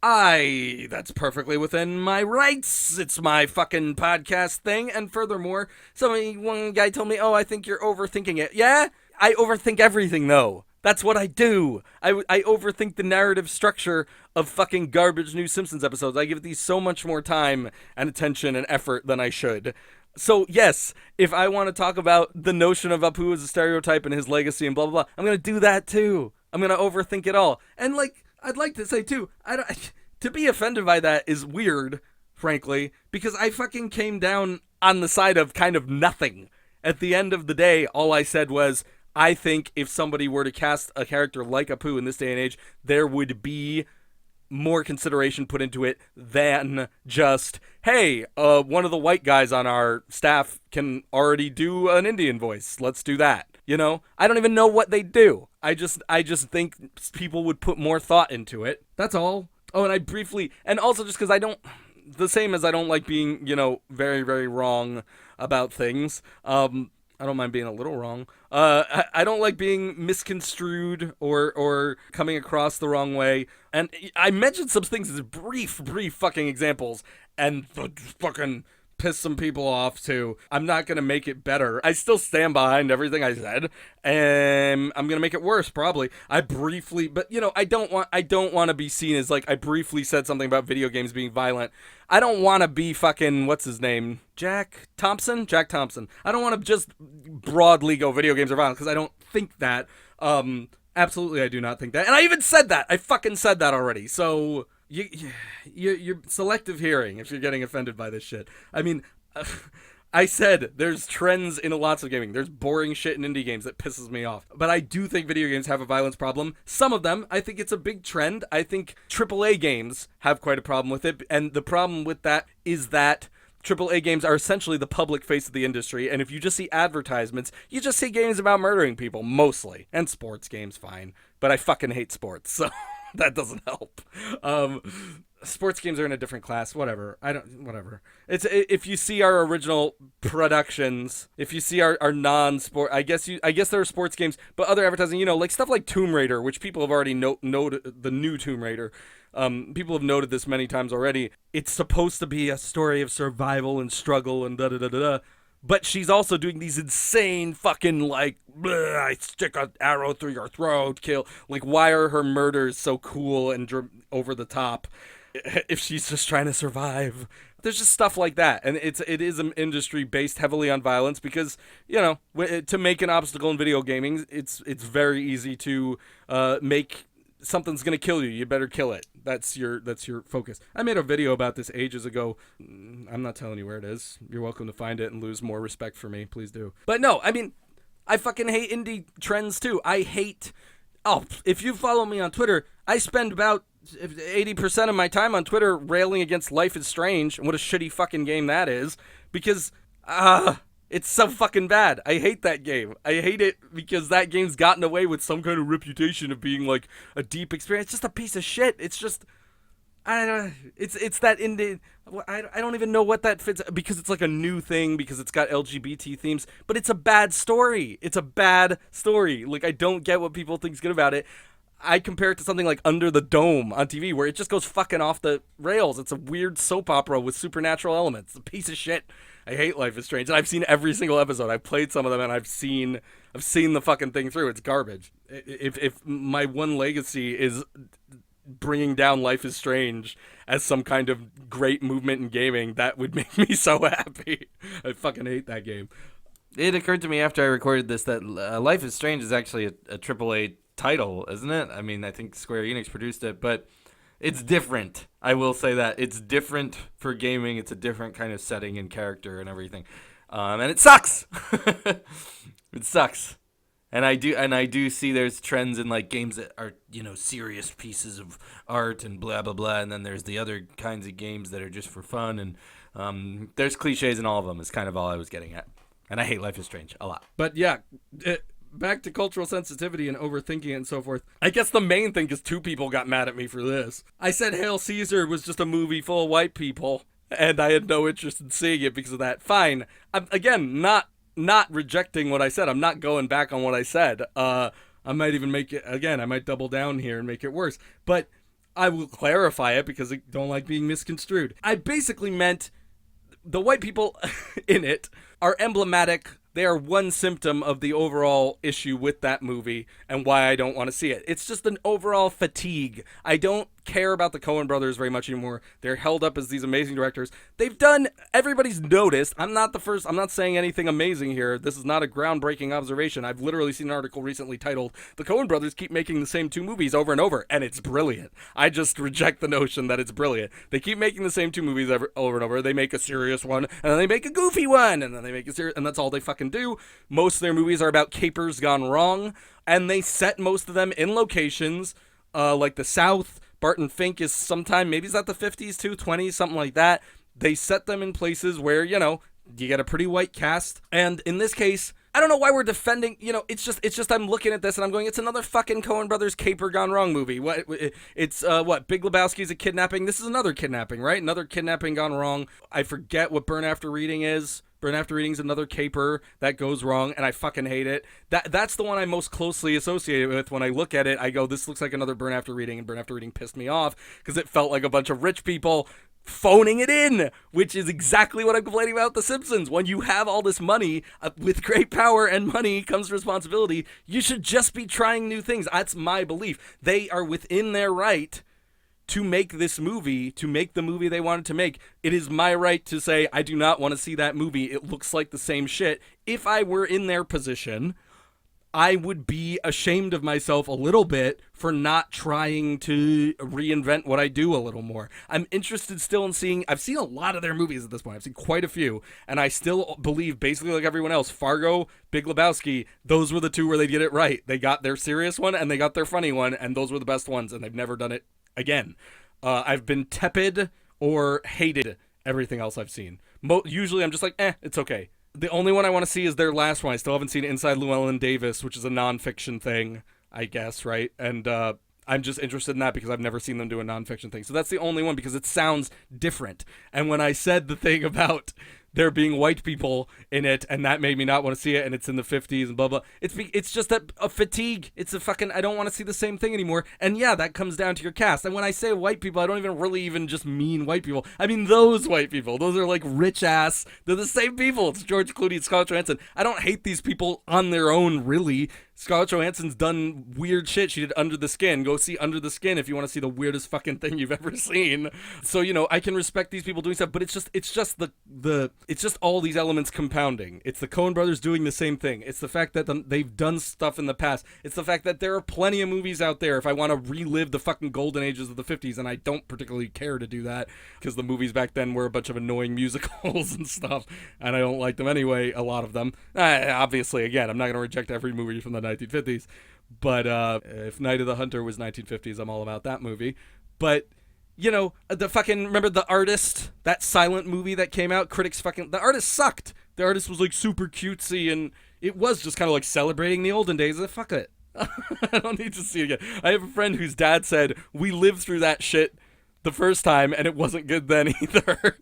that's perfectly within my rights. It's my fucking podcast thing. And furthermore, one guy told me, oh, I think you're overthinking it. Yeah? I overthink everything, though. That's what I do. I overthink the narrative structure of fucking garbage new Simpsons episodes. I give these so much more time and attention and effort than I should. So, yes, if I want to talk about the notion of Apu as a stereotype and his legacy and blah, blah, blah, I'm going to do that, too. I'm going to overthink it all. And, I'd like to say, too, to be offended by that is weird, frankly, because I fucking came down on the side of kind of nothing. At the end of the day, all I said was, I think if somebody were to cast a character like Apu in this day and age, there would be more consideration put into it than just, hey, one of the white guys on our staff can already do an Indian voice. Let's do that. I don't even know what they do. I just think people would put more thought into it. That's all. Oh, and also just because the same as I don't like being, very, very wrong about things. I don't mind being a little wrong. I don't like being misconstrued or coming across the wrong way. And I mentioned some things as brief fucking examples, and the fucking piss some people off too. I'm not gonna make it better. I still stand behind everything I said, and I'm gonna make it worse probably. I don't want to be seen as like I briefly said something about video games being violent. I don't want to be fucking what's his name, Jack Thompson. I don't want to just broadly go video games are violent, because I don't think that. Absolutely, I do not think that, and I even said that. I fucking said that already. So. You're selective hearing if you're getting offended by this shit. I mean, I said there's trends in lots of gaming. There's boring shit in indie games that pisses me off. But I do think video games have a violence problem. Some of them, I think it's a big trend. I think AAA games have quite a problem with it. And the problem with that is that AAA games are essentially the public face of the industry. And if you just see advertisements, you just see games about murdering people, mostly. And sports games, fine. But I fucking hate sports, so... that doesn't help. Sports games are in a different class. Whatever. Whatever. It's if you see our original productions, if you see our non-sport, I guess there are sports games, but other advertising, like stuff like Tomb Raider, which people have already noted, the new Tomb Raider. People have noted this many times already. It's supposed to be a story of survival and struggle and da-da-da-da-da. But she's also doing these insane fucking, I stick an arrow through your throat, kill. Why are her murders so cool and over the top if she's just trying to survive? There's just stuff like that. And it is an industry based heavily on violence because, to make an obstacle in video gaming, it's very easy to make something's going to kill you. You better kill it. That's your focus. I made a video about this ages ago. I'm not telling you where it is. You're welcome to find it and lose more respect for me. Please do. But no, I mean, I fucking hate indie trends too. I hate. Oh, if you follow me on Twitter, I spend about 80% of my time on Twitter railing against Life is Strange and what a shitty fucking game that is, because it's so fucking bad. I hate that game. I hate it because that game's gotten away with some kind of reputation of being like a deep experience. It's just a piece of shit. It's just I don't. It's that indie. I don't even know what that fits because it's like a new thing because it's got LGBT themes, but it's a bad story. It's a bad story. Like, I don't get what people think's good about it. I compare it to something like Under the Dome on TV where it just goes fucking off the rails. It's a weird soap opera with supernatural elements. It's a piece of shit. I hate Life is Strange, and I've seen every single episode. I've played some of them, and I've seen the fucking thing through. It's garbage. If my one legacy is bringing down Life is Strange as some kind of great movement in gaming, that would make me so happy. I fucking hate that game. It occurred to me after I recorded this that Life is Strange is actually a AAA title, isn't it? I mean, I think Square Enix produced it, but it's different. I will say that. It's different for gaming. It's a different kind of setting and character and everything. And it sucks! It sucks. And I do see there's trends in like games that are, serious pieces of art and blah blah blah, and then there's the other kinds of games that are just for fun, and there's cliches in all of them is kind of all I was getting at. And I hate Life is Strange a lot. But yeah, back to cultural sensitivity and overthinking it and so forth. I guess the main thing is two people got mad at me for this. I said Hail Caesar was just a movie full of white people, and I had no interest in seeing it because of that. Fine. I'm, again, not rejecting what I said. I'm not going back on what I said. I might even make it, again, I might double down here and make it worse. But I will clarify it because I don't like being misconstrued. I basically meant the white people in it are emblematic. They are one symptom of the overall issue with that movie and why I don't want to see it. It's just an overall fatigue. I don't care about the Coen brothers very much anymore. They're held up as these amazing directors. They've done, everybody's noticed. I'm not the first, I'm not saying anything amazing here. This is not a groundbreaking observation. I've literally seen an article recently titled, "The Coen brothers keep making the same two movies over and over," and it's brilliant. I just reject the notion that it's brilliant. They keep making the same two movies over and over. They make a serious one, and then they make a goofy one, and then they make a serious, and that's all they fucking do. Most of their movies are about capers gone wrong, and they set most of them in locations like the South. Barton Fink is sometime, maybe it's at the 50s too, 20s, something like that. They set them in places where, you get a pretty white cast. And in this case, I don't know why we're defending, it's just I'm looking at this and I'm going, it's another fucking Coen Brothers caper gone wrong movie. It's Big Lebowski's a kidnapping. This is another kidnapping, right? Another kidnapping gone wrong. I forget what Burn After Reading is. Burn After Reading's another caper that goes wrong, and I fucking hate it. That's the one I'm most closely associated with. When I look at it, I go, this looks like another Burn After Reading, and Burn After Reading pissed me off because it felt like a bunch of rich people phoning it in, which is exactly what I'm complaining about The Simpsons. When you have all this money, with great power and money comes responsibility, you should just be trying new things. That's my belief. They are within their right to make this movie, to make the movie they wanted to make. It is my right to say, I do not want to see that movie. It looks like the same shit. If I were in their position, I would be ashamed of myself a little bit for not trying to reinvent what I do a little more. I'm interested still in seeing, I've seen a lot of their movies at this point. I've seen quite a few, and I still believe, basically like everyone else, Fargo, Big Lebowski, those were the two where they did it right. They got their serious one, and they got their funny one, and those were the best ones, and they've never done it again. I've been tepid or hated everything else I've seen. Usually I'm just like, it's okay. The only one I want to see is their last one. I still haven't seen Inside Llewellyn Davis, which is a nonfiction thing, I guess, right? And I'm just interested in that because I've never seen them do a nonfiction thing. So that's the only one because it sounds different. And when I said the thing about there being white people in it, and that made me not want to see it, and it's in the 50s and blah, blah. It's just a fatigue. It's a fucking, I don't want to see the same thing anymore. And yeah, that comes down to your cast. And when I say white people, I don't even just mean white people. I mean those white people. Those are like rich ass. They're the same people. It's George Clooney and Scarlett Johansson. I don't hate these people on their own, really. Scarlett Johansson's done weird shit. She did Under the Skin. Go see Under the Skin if you want to see the weirdest fucking thing you've ever seen. So, I can respect these people doing stuff, but it's just the It's just all these elements compounding. It's the Coen brothers doing the same thing. It's the fact that they've done stuff in the past. It's the fact that there are plenty of movies out there if I want to relive the fucking golden ages of the 50s, and I don't particularly care to do that because the movies back then were a bunch of annoying musicals and stuff, and I don't like them anyway, a lot of them. Obviously, again, I'm not going to reject every movie from the 1950s, but if Night of the Hunter was 1950s, I'm all about that movie. But the fucking, remember The Artist? That silent movie that came out? The Artist sucked. The Artist was like super cutesy, and it was just kind of like celebrating the olden days. Fuck it. I don't need to see it again. I have a friend whose dad said, we lived through that shit the first time, and it wasn't good then either,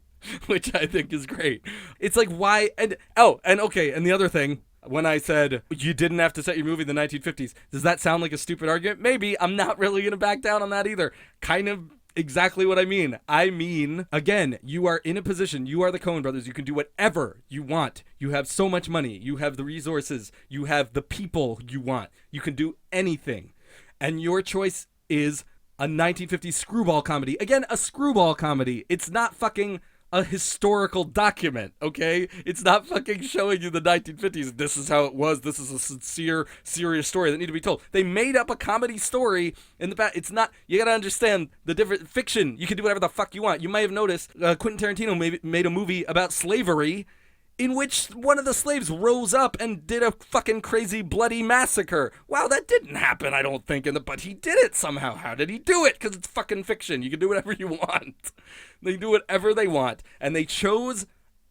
which I think is great. It's like, why? And the other thing, when I said you didn't have to set your movie in the 1950s, does that sound like a stupid argument? Maybe. I'm not really going to back down on that either. Kind of exactly what I mean. I mean, again, you are in a position, you are the Coen brothers, you can do whatever you want. You have so much money, you have the resources, you have the people you want. You can do anything. And your choice is a 1950s screwball comedy. Again, a screwball comedy. It's not fucking a historical document, okay? It's not fucking showing you the 1950s. This is how it was. This is a sincere, serious story that needed to be told. They made up a comedy story in the past. It's not, you gotta understand the different fiction. You can do whatever the fuck you want. You might have noticed Quentin Tarantino made a movie about slavery in which one of the slaves rose up and did a fucking crazy bloody massacre. Wow, that didn't happen, I don't think, but he did it somehow. How did he do it? Because it's fucking fiction. You can do whatever you want. They do whatever they want. And they chose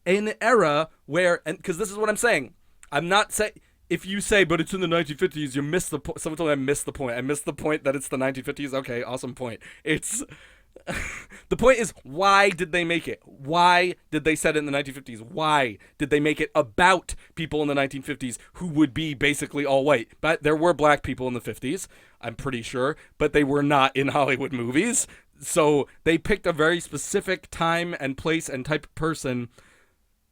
an era where, and because this is what I'm saying, I'm not saying, if you say, but it's in the 1950s, you miss the point. Someone told me I missed the point. I missed the point that it's the 1950s. Okay, awesome point. It's... The point is, why did they make it? Why did they set it in the 1950s? Why did they make it about people in the 1950s who would be basically all white? But there were black people in the 50s, I'm pretty sure, but they were not in Hollywood movies. So they picked a very specific time and place and type of person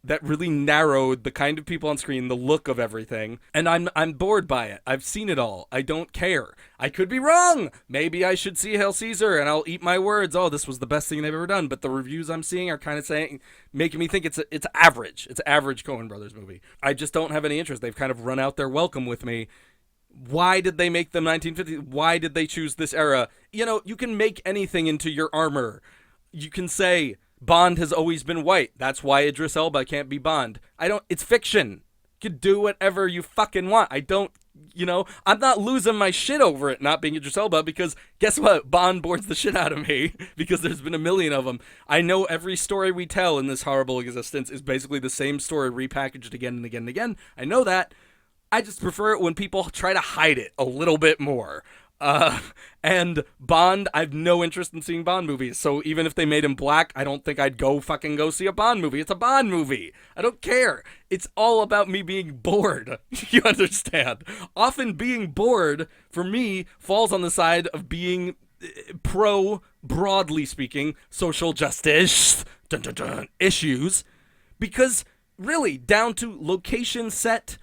that really narrowed the kind of people on screen, the look of everything, and I'm bored by it. I've seen it all. I don't care. I could be wrong. Maybe I should see Hail Caesar, and I'll eat my words. Oh, this was the best thing they've ever done. But the reviews I'm seeing are kind of making me think it's average. It's an average Coen Brothers movie. I just don't have any interest. They've kind of run out their welcome with me. Why did they make them 1950s? Why did they choose this era? You can make anything into your armor. You can say Bond has always been white. That's why Idris Elba can't be Bond. It's fiction. You can do whatever you fucking want. I'm not losing my shit over it not being Idris Elba, because guess what? Bond bores the shit out of me because there's been a million of them. I know every story we tell in this horrible existence is basically the same story repackaged again and again and again. I know that. I just prefer it when people try to hide it a little bit more. And Bond, I've no interest in seeing Bond movies, so even if they made him black, I don't think I'd go see a Bond movie. It's a Bond movie. I don't care. It's all about me being bored. You understand? Often being bored, for me, falls on the side of being broadly speaking, social justice issues, because really, down to location set,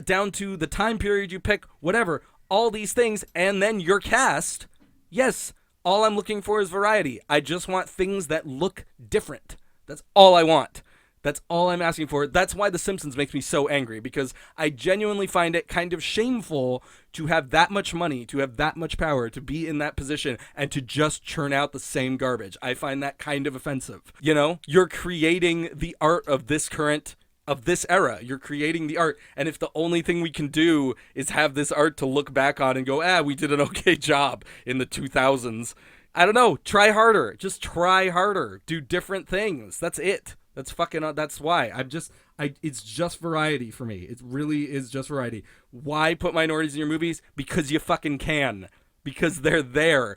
down to the time period you pick, whatever, all these things, and then your cast, yes, all I'm looking for is variety. I just want things that look different. That's all I want. That's all I'm asking for. That's why The Simpsons makes me so angry, because I genuinely find it kind of shameful to have that much money, to have that much power, to be in that position, and to just churn out the same garbage. I find that kind of offensive. You're creating the art of this era. You're creating the art, and if the only thing we can do is have this art to look back on and go, we did an okay job in the 2000s, I don't know, try harder. Just try harder. Do different things. That's it. That's why. It's just variety for me. It really is just variety. Why put minorities in your movies? Because you fucking can. Because they're there.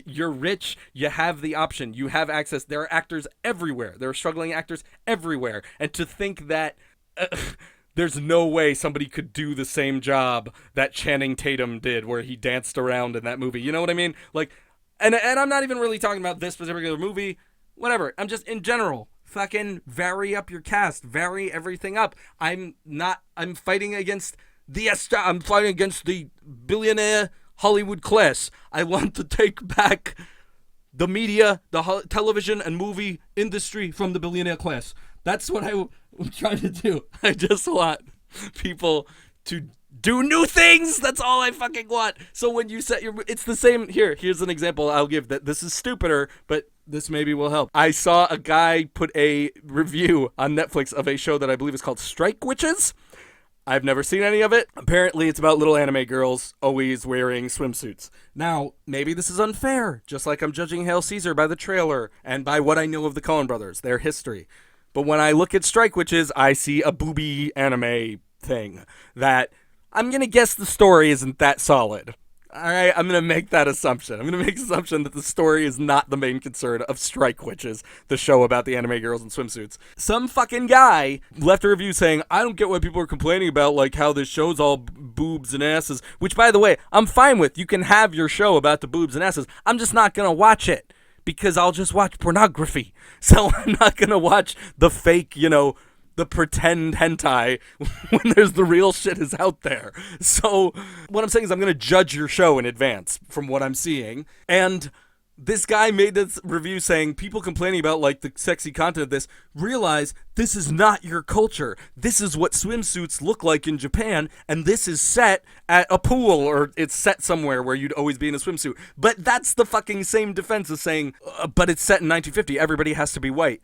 You're rich. You have the option. You have access. There are actors everywhere. There are struggling actors everywhere. And to think that there's no way somebody could do the same job that Channing Tatum did, where he danced around in that movie. You know what I mean? Like, and I'm not even really talking about this particular movie. Whatever. I'm just in general. Fucking vary up your cast. Vary everything up. I'm fighting against I'm fighting against the billionaire Hollywood class. I want to take back the media, the television and movie industry from the billionaire class. That's what I'm trying to do. I just want people to do new things. That's all I fucking want. So when you set it's the same. Here's an example I'll give that this is stupider, but this maybe will help. I saw a guy put a review on Netflix of a show that I believe is called Strike Witches. I've never seen any of it. Apparently, it's about little anime girls always wearing swimsuits. Now, maybe this is unfair, just like I'm judging Hail Caesar by the trailer and by what I know of the Coen brothers, their history. But when I look at Strike Witches, I see a booby anime thing that I'm going to guess the story isn't that solid. All right, I'm going to make that assumption. I'm going to make the assumption that the story is not the main concern of Strike Witches, the show about the anime girls in swimsuits. Some fucking guy left a review saying, I don't get why people are complaining about, like, how this show's all boobs and asses, which, by the way, I'm fine with. You can have your show about the boobs and asses. I'm just not going to watch it because I'll just watch pornography. So I'm not going to watch the fake, the pretend hentai when there's the real shit is out there. So what I'm saying is I'm going to judge your show in advance from what I'm seeing. And this guy made this review saying people complaining about like the sexy content of this, realize this is not your culture. This is what swimsuits look like in Japan, and this is set at a pool, or it's set somewhere where you'd always be in a swimsuit. But that's the fucking same defense as saying, but it's set in 1950, everybody has to be white.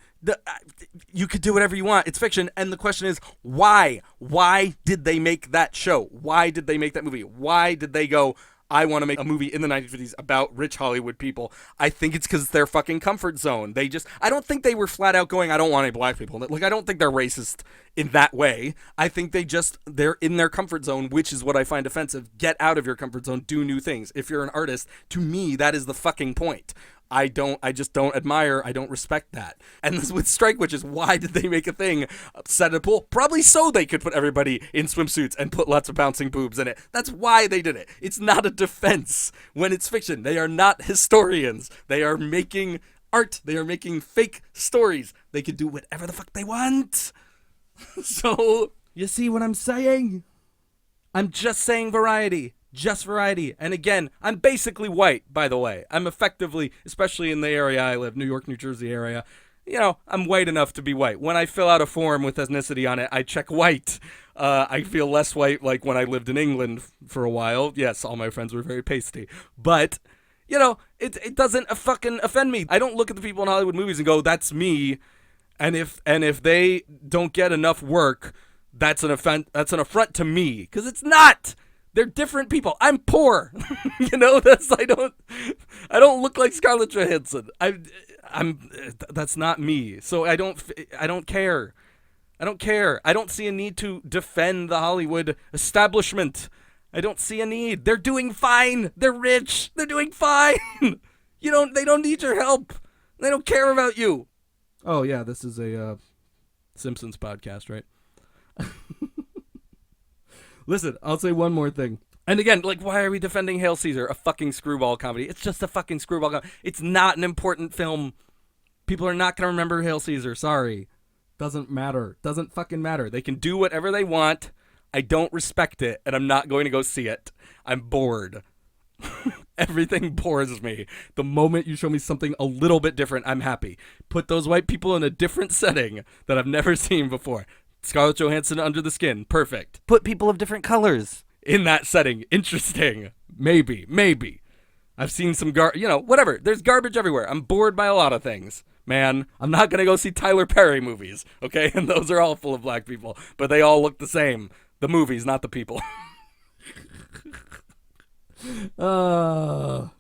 You could do whatever you want. It's fiction. And the question is, why? Why did they make that show? Why did they make that movie? Why did they go, I want to make a movie in the 1950s about rich Hollywood people? I think it's because it's their fucking comfort zone. I don't think they were flat out going, I don't want any black people. Like, I don't think they're racist in that way. I think they're in their comfort zone, which is what I find offensive. Get out of your comfort zone. Do new things. If you're an artist, to me, that is the fucking point. I just don't admire, I don't respect that. And this with Strike Witches, why did they make a thing set at a pool? Probably so they could put everybody in swimsuits and put lots of bouncing boobs in it. That's why they did it. It's not a defense when it's fiction. They are not historians. They are making art. They are making fake stories. They can do whatever the fuck they want. So, you see what I'm saying? I'm just saying variety. Just variety. And again, I'm basically white, by the way. I'm effectively, especially in the area I live, New York, New Jersey area, I'm white enough to be white. When I fill out a form with ethnicity on it, I check white. I feel less white like when I lived in England for a while. Yes, all my friends were very pasty. But, it doesn't fucking offend me. I don't look at the people in Hollywood movies and go, that's me. And if they don't get enough work, that's an affront to me. Because it's not. They're different people. I'm poor. I don't look like Scarlett Johansson. That's not me. So I don't care. I don't care. I don't see a need to defend the Hollywood establishment. I don't see a need. They're doing fine. They're rich. They're doing fine. They don't need your help. They don't care about you. Oh yeah, this is a Simpsons podcast, right? Listen, I'll say one more thing. And again, why are we defending Hail Caesar? A fucking screwball comedy. It's just a fucking screwball comedy. It's not an important film. People are not going to remember Hail Caesar. Sorry. Doesn't matter. Doesn't fucking matter. They can do whatever they want. I don't respect it, and I'm not going to go see it. I'm bored. Everything bores me. The moment you show me something a little bit different, I'm happy. Put those white people in a different setting that I've never seen before. Scarlett Johansson under the skin. Perfect. Put people of different colors in that setting. Interesting. Maybe. I've seen some whatever. There's garbage everywhere. I'm bored by a lot of things. Man, I'm not going to go see Tyler Perry movies, okay? And those are all full of black people. But they all look the same. The movies, not the people. And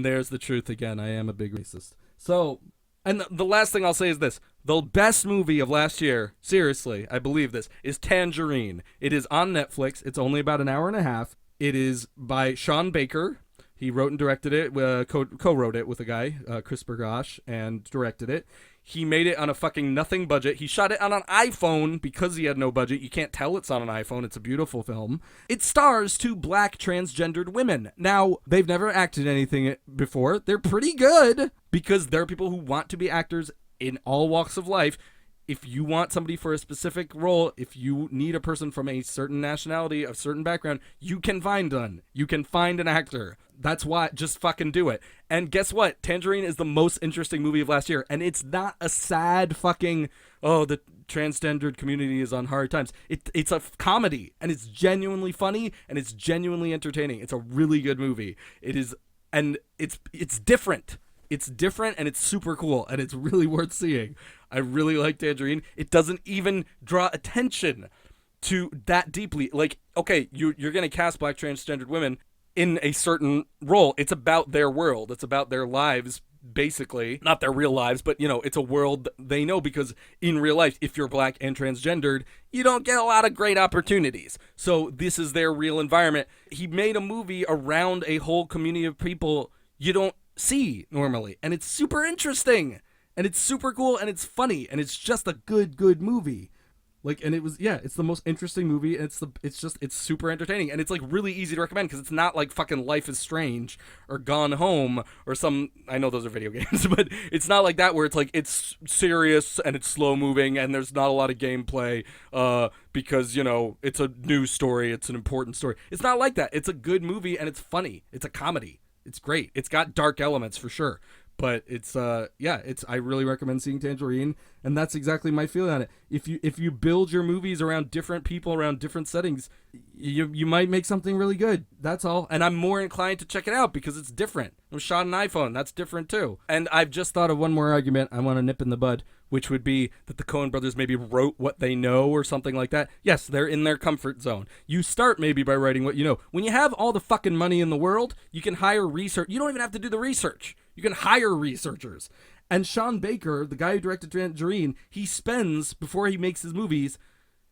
there's the truth again. I am a big racist. So, and the last thing I'll say is this. The best movie of last year, seriously, I believe this, is Tangerine. It is on Netflix. It's only about an hour and a half. It is by Sean Baker. He wrote and directed it, co-wrote it with a guy, Chris Bergosh, and directed it. He made it on a fucking nothing budget. He shot it on an iPhone because he had no budget. You can't tell it's on an iPhone. It's a beautiful film. It stars two black transgendered women. Now, they've never acted anything before. They're pretty good because there are people who want to be actors in all walks of life. if you want somebody for a specific role, if you need a person from a certain nationality, a certain background, you can find one. You can find an actor. That's why, just fucking do it. And guess what? Tangerine is the most interesting movie of last year. And it's not a sad fucking, oh, the transgendered community is on hard times. It's a comedy, and it's genuinely funny, and it's genuinely entertaining. It's a really good movie. It is, and it's different. It's different, and it's super cool, and it's really worth seeing. I really like Tangerine. It doesn't even draw attention to that deeply. Like, okay, you're going to cast black transgendered women in a certain role. It's about their world. It's about their lives, basically. Not their real lives, but, you know, it's a world they know, because in real life, if you're black and transgendered, you don't get a lot of great opportunities. So this is their real environment. He made a movie around a whole community of people you don't see normally, and it's super interesting, and it's super cool, and it's funny, and it's just a good movie. Like, and it was, yeah, it's the most interesting movie, and it's super entertaining, and it's like really easy to recommend, because it's not like fucking Life is Strange or Gone Home or some, I know those are video games, but it's not like that, where it's like, it's serious and it's slow moving and there's not a lot of gameplay, because, you know, it's a news story, it's an important story. It's not like that. It's a good movie, and it's funny. It's a comedy. It's great. It's got dark elements for sure, but it's I really recommend seeing Tangerine, and that's exactly my feeling on it. If you build your movies around different people, around different settings, you might make something really good. That's all. And I'm more inclined to check it out because it's different. It was shot on an iPhone. That's different too. And I've just thought of one more argument I want to nip in the bud, which would be that the Coen brothers maybe wrote what they know or something like that. Yes, they're in their comfort zone. You start maybe by writing what you know. When you have all the fucking money in the world, you can hire research. You don't even have to do the research. You can hire researchers. And Sean Baker, the guy who directed Tangerine, he spends, before he makes his movies,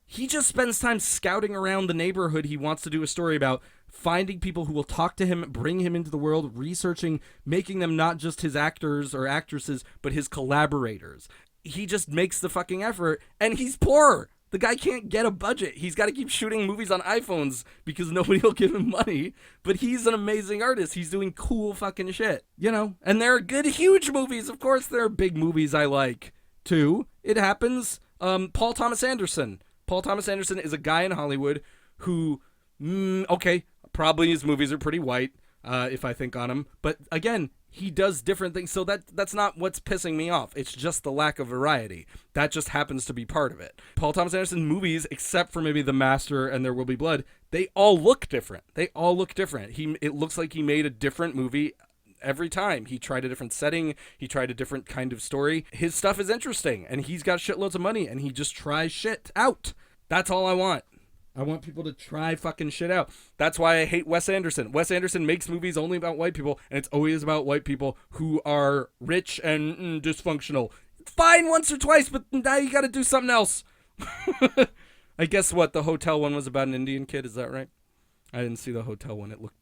he just spends time scouting around the neighborhood he wants to do a story about, finding people who will talk to him, bring him into the world, researching, making them not just his actors or actresses, but his collaborators. He just makes the fucking effort, and he's poor. The guy can't get a budget. He's got to keep shooting movies on iPhones because nobody will give him money. But he's an amazing artist. He's doing cool fucking shit, you know? And there are good, huge movies. Of course, there are big movies I like, too. It happens. Paul Thomas Anderson. Paul Thomas Anderson is a guy in Hollywood who, okay, probably his movies are pretty white, if I think on him. But again, he does different things, so that's not what's pissing me off. It's just the lack of variety. That just happens to be part of it. Paul Thomas Anderson movies, except for maybe The Master and There Will Be Blood, they all look different. It looks like he made a different movie every time. He tried a different setting. He tried a different kind of story. His stuff is interesting, and he's got shitloads of money, and he just tries shit out. That's all I want. I want people to try fucking shit out. That's why I hate Wes Anderson. Wes Anderson makes movies only about white people, and it's always about white people who are rich and dysfunctional. Fine once or twice, but now you gotta do something else. I guess what, the hotel one was about an Indian kid, is that right? I didn't see the hotel one. It looked...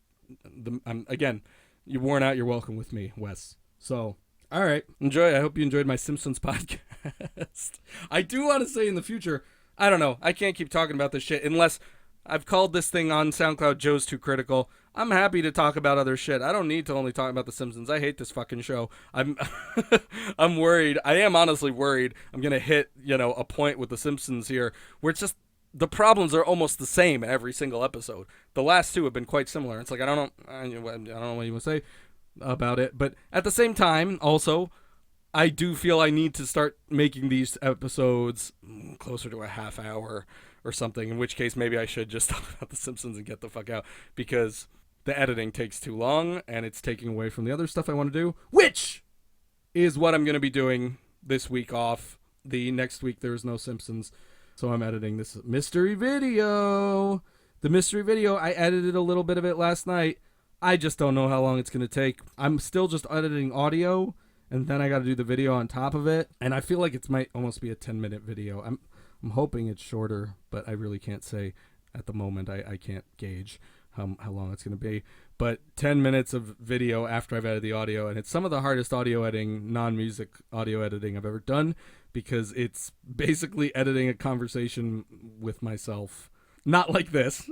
again, you're worn out, you're welcome with me, Wes. So, all right. Enjoy. I hope you enjoyed my Simpsons podcast. I do want to say in the future... I don't know. I can't keep talking about this shit unless I've called this thing on SoundCloud Joe's Too Critical. I'm happy to talk about other shit. I don't need to only talk about The Simpsons. I hate this fucking show. I'm worried. I am honestly worried I'm going to hit, a point with The Simpsons here where it's just the problems are almost the same in every single episode. The last two have been quite similar. It's like I don't know what you want to say about it, but at the same time also I do feel I need to start making these episodes closer to a half hour or something, in which case maybe I should just talk about The Simpsons and get the fuck out, because the editing takes too long and it's taking away from the other stuff I want to do, which is what I'm going to be doing this week off. The next week there's no Simpsons, so I'm editing this mystery video. The mystery video, I edited a little bit of it last night. I just don't know how long it's going to take. I'm still just editing audio, and then I got to do the video on top of it. And I feel like it might almost be a 10-minute video. I'm hoping it's shorter, but I really can't say at the moment. I can't gauge how long it's going to be. But 10 minutes of video after I've edited the audio. And it's some of the hardest audio editing, non-music audio editing I've ever done, because it's basically editing a conversation with myself. Not like this,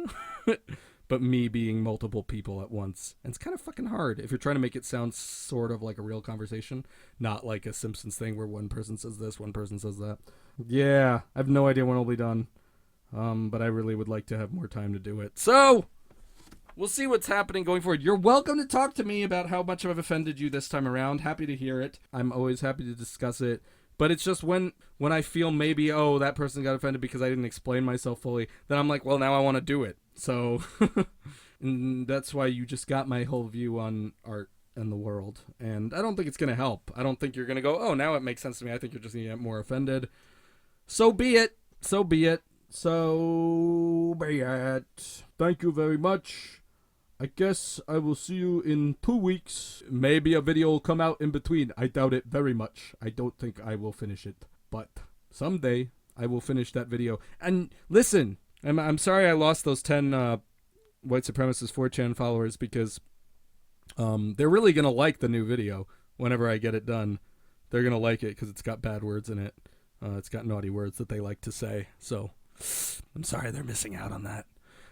but me being multiple people at once. And it's kind of fucking hard if you're trying to make it sound sort of like a real conversation, not like a Simpsons thing where one person says this, one person says that. Yeah, I have no idea when it'll be done. But I really would like to have more time to do it. So, we'll see what's happening going forward. You're welcome to talk to me about how much I've offended you this time around. Happy to hear it. I'm always happy to discuss it. But it's just when I feel maybe, oh, that person got offended because I didn't explain myself fully, then I'm like, well, now I want to do it. So, and that's why you just got my whole view on art and the world. And I don't think it's going to help. I don't think you're going to go, oh, now it makes sense to me. I think you're just going to get more offended. So be it. So be it. So be it. Thank you very much. I guess I will see you in 2 weeks. Maybe a video will come out in between. I doubt it very much. I don't think I will finish it. But someday I will finish that video. And listen, I'm sorry I lost those 10 white supremacist 4chan followers because they're really going to like the new video whenever I get it done. They're going to like it because it's got bad words in it. It's got naughty words that they like to say. So I'm sorry they're missing out on that.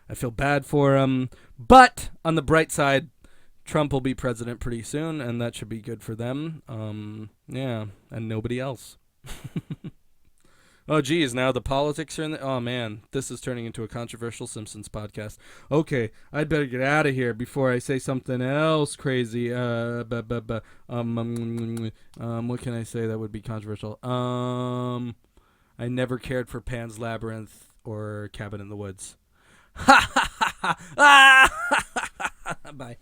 I feel bad for them. But on the bright side, Trump will be president pretty soon, and that should be good for them. Yeah, and nobody else. Oh, geez, now the politics are in the... Oh, man, this is turning into a controversial Simpsons podcast. Okay, I'd better get out of here before I say something else crazy. What can I say that would be controversial? I never cared for Pan's Labyrinth or Cabin in the Woods. Ha ha ha ha! Bye.